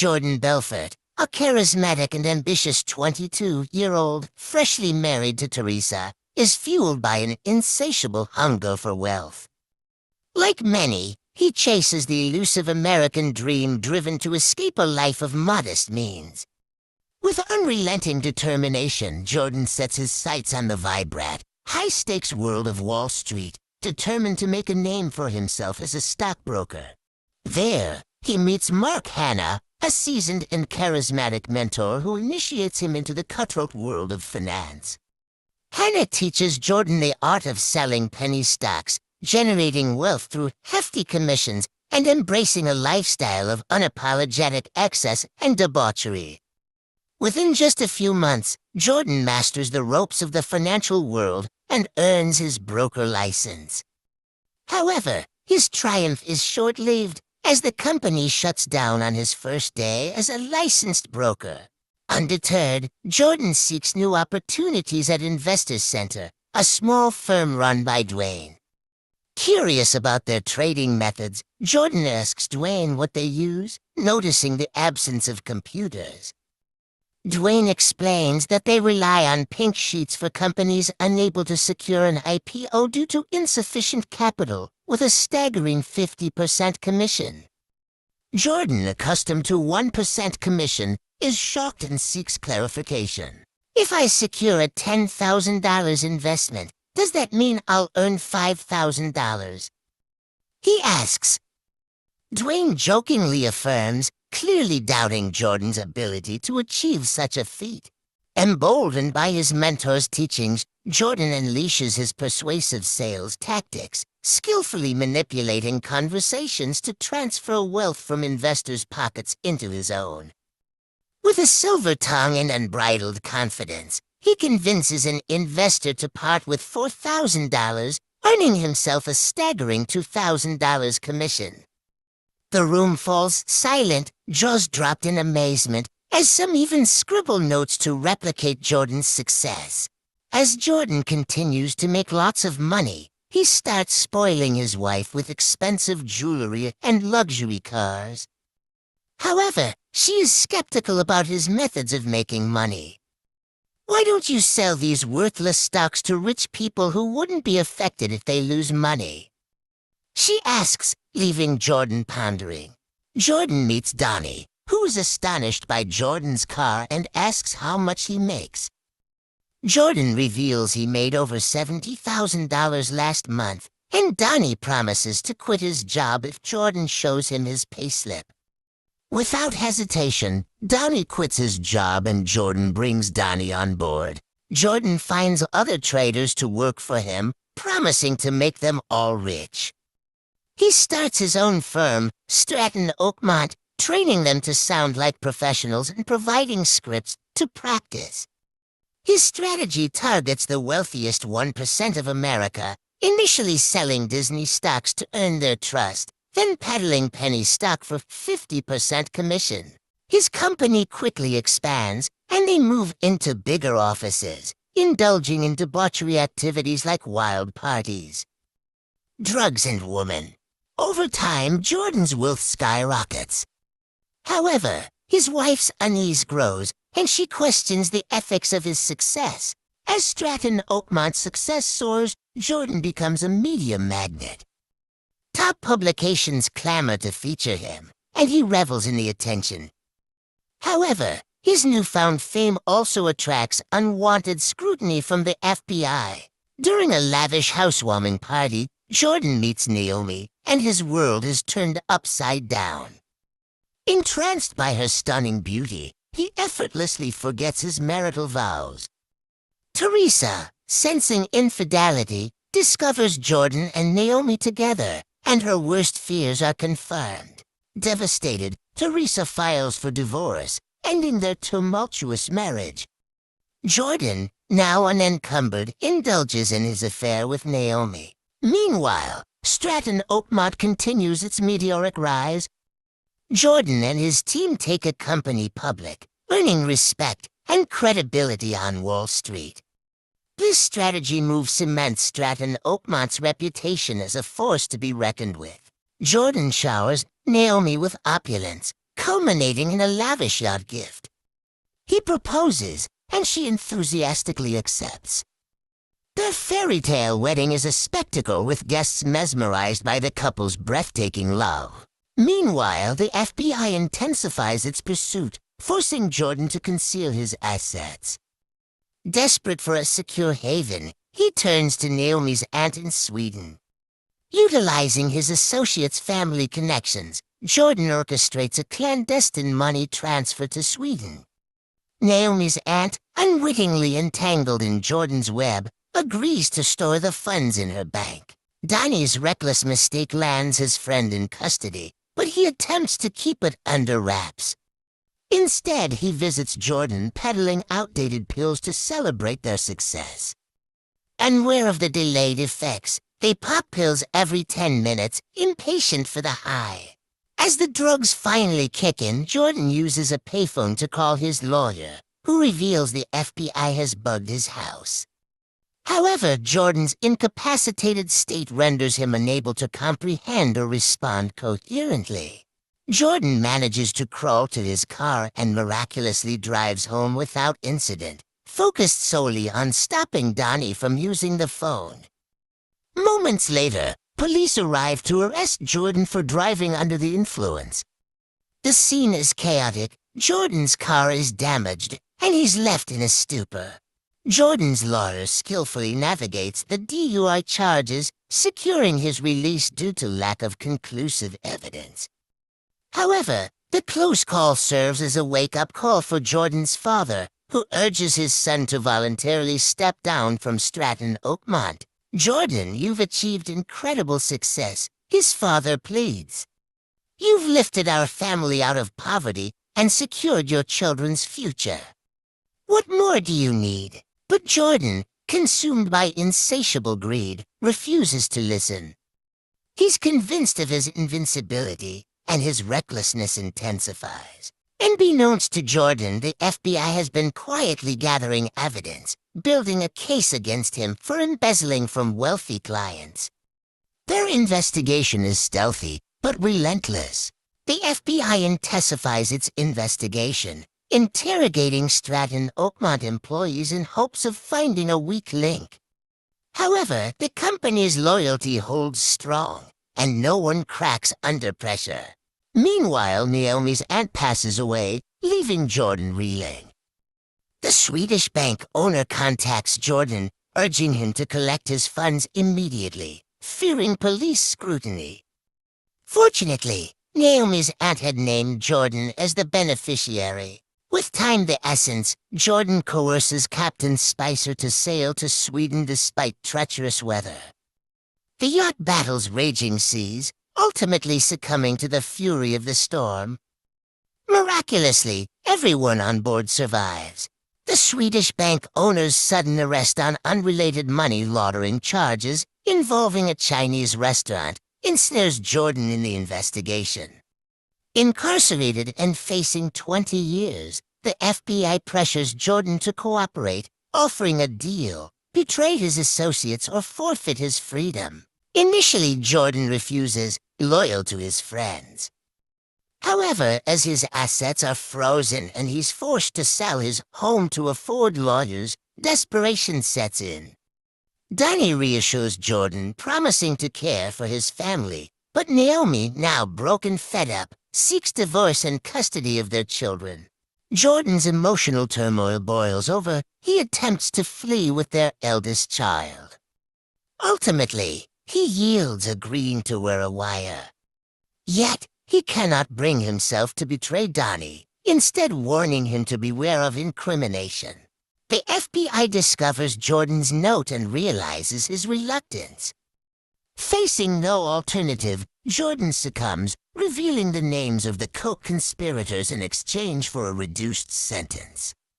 Jordan Belfort, a charismatic and ambitious 22-year-old, freshly married to Teresa, is fueled by an insatiable hunger for wealth. Like many, he chases the elusive American dream driven to escape a life of modest means. With unrelenting determination, Jordan sets his sights on the vibrant, high-stakes world of Wall Street, determined to make a name for himself as a stockbroker. There, he meets Mark Hanna, a seasoned and charismatic mentor who initiates him into the cutthroat world of finance. Hanna teaches Jordan the art of selling penny stocks, generating wealth through hefty commissions, and embracing a lifestyle of unapologetic excess and debauchery. Within just a few months, Jordan masters the ropes of the financial world and earns his broker license. However, his triumph is short-lived, as the company shuts down on his first day as a licensed broker. Undeterred, Jordan seeks new opportunities at Investors Center, a small firm run by Dwayne. Curious about their trading methods, Jordan asks Dwayne what they use, noticing the absence of computers. Dwayne explains that they rely on pink sheets for companies unable to secure an IPO due to insufficient capital, with a staggering 50% commission. Jordan, accustomed to 1% commission, is shocked and seeks clarification. If I secure a $10,000 investment, does that mean I'll earn $5,000? He asks. Dwayne jokingly affirms, clearly doubting Jordan's ability to achieve such a feat. Emboldened by his mentor's teachings, Jordan unleashes his persuasive sales tactics, skillfully manipulating conversations to transfer wealth from investors' pockets into his own. With a silver tongue and unbridled confidence, he convinces an investor to part with $4,000, earning himself a staggering $2,000 commission. The room falls silent, jaws dropped in amazement, as some even scribble notes to replicate Jordan's success. As Jordan continues to make lots of money, he starts spoiling his wife with expensive jewelry and luxury cars. However, she is skeptical about his methods of making money. Why don't you sell these worthless stocks to rich people who wouldn't be affected if they lose money? She asks, leaving Jordan pondering. Jordan meets Donnie, who is astonished by Jordan's car and asks how much he makes. Jordan reveals he made over $70,000 last month, and Donnie promises to quit his job if Jordan shows him his payslip. Without hesitation, Donnie quits his job and Jordan brings Donnie on board. Jordan finds other traders to work for him, promising to make them all rich. He starts his own firm, Stratton Oakmont, training them to sound like professionals and providing scripts to practice. His strategy targets the wealthiest 1% of America, initially selling Disney stocks to earn their trust, then peddling penny stock for 50% commission. His company quickly expands, and they move into bigger offices, indulging in debauchery activities like wild parties. Drugs and women. Over time, Jordan's wealth skyrockets. However, his wife's unease grows, and she questions the ethics of his success. As Stratton Oakmont's success soars, Jordan becomes a media magnet. Top publications clamor to feature him, and he revels in the attention. However, his newfound fame also attracts unwanted scrutiny from the FBI. During a lavish housewarming party, Jordan meets Naomi, and his world is turned upside down. Entranced by her stunning beauty, he effortlessly forgets his marital vows. Teresa, sensing infidelity, discovers Jordan and Naomi together, and her worst fears are confirmed. Devastated, Teresa files for divorce, ending their tumultuous marriage. Jordan, now unencumbered, indulges in his affair with Naomi. Meanwhile, Stratton Oakmont continues its meteoric rise. Jordan and his team take a company public, earning respect and credibility on Wall Street. This strategy move cements Stratton Oakmont's reputation as a force to be reckoned with. Jordan showers Naomi with opulence, culminating in a lavish yacht gift. He proposes, and she enthusiastically accepts. Their fairy tale wedding is a spectacle with guests mesmerized by the couple's breathtaking love. Meanwhile, the FBI intensifies its pursuit, forcing Jordan to conceal his assets. Desperate for a secure haven, he turns to Naomi's aunt in Sweden. Utilizing his associate's family connections, Jordan orchestrates a clandestine money transfer to Sweden. Naomi's aunt, unwittingly entangled in Jordan's web, agrees to store the funds in her bank. Donnie's reckless mistake lands his friend in custody, but he attempts to keep it under wraps. Instead, he visits Jordan peddling outdated pills to celebrate their success. Unaware of the delayed effects, they pop pills every 10 minutes, impatient for the high. As the drugs finally kick in, Jordan uses a payphone to call his lawyer, who reveals the FBI has bugged his house. However, Jordan's incapacitated state renders him unable to comprehend or respond coherently. Jordan manages to crawl to his car and miraculously drives home without incident, focused solely on stopping Donnie from using the phone. Moments later, police arrive to arrest Jordan for driving under the influence. The scene is chaotic, Jordan's car is damaged, and he's left in a stupor. Jordan's lawyer skillfully navigates the DUI charges, securing his release due to lack of conclusive evidence. However, the close call serves as a wake-up call for Jordan's father, who urges his son to voluntarily step down from Stratton Oakmont. "Jordan, you've achieved incredible success," his father pleads. "You've lifted our family out of poverty and secured your children's future. What more do you need?" But Jordan, consumed by insatiable greed, refuses to listen. He's convinced of his invincibility, and his recklessness intensifies. Unbeknownst to Jordan, the FBI has been quietly gathering evidence, building a case against him for embezzling from wealthy clients. Their investigation is stealthy, but relentless. The FBI intensifies its investigation, interrogating Stratton Oakmont employees in hopes of finding a weak link. However, the company's loyalty holds strong, and no one cracks under pressure. Meanwhile, Naomi's aunt passes away, leaving Jordan reeling. The Swedish bank owner contacts Jordan, urging him to collect his funds immediately, fearing police scrutiny. Fortunately, Naomi's aunt had named Jordan as the beneficiary. With time the essence, Jordan coerces Captain Spicer to sail to Sweden despite treacherous weather. The yacht battles raging seas, ultimately succumbing to the fury of the storm. Miraculously, everyone on board survives. The Swedish bank owner's sudden arrest on unrelated money laundering charges involving a Chinese restaurant ensnares Jordan in the investigation. Incarcerated and facing 20 years, the FBI pressures Jordan to cooperate, offering a deal, betray his associates, or forfeit his freedom. Initially, Jordan refuses, loyal to his friends. However, as his assets are frozen and he's forced to sell his home to afford lawyers, desperation sets in. Donnie reassures Jordan, promising to care for his family, but Naomi, now broken fed up, seeks divorce and custody of their children. Jordan's emotional turmoil boils over. He attempts to flee with their eldest child. Ultimately, he yields, agreeing to wear a wire. Yet, he cannot bring himself to betray Donnie, instead warning him to beware of incrimination. The FBI discovers Jordan's note and realizes his reluctance. Facing no alternative, Jordan succumbs, revealing the names of the co-conspirators in exchange for a reduced sentence.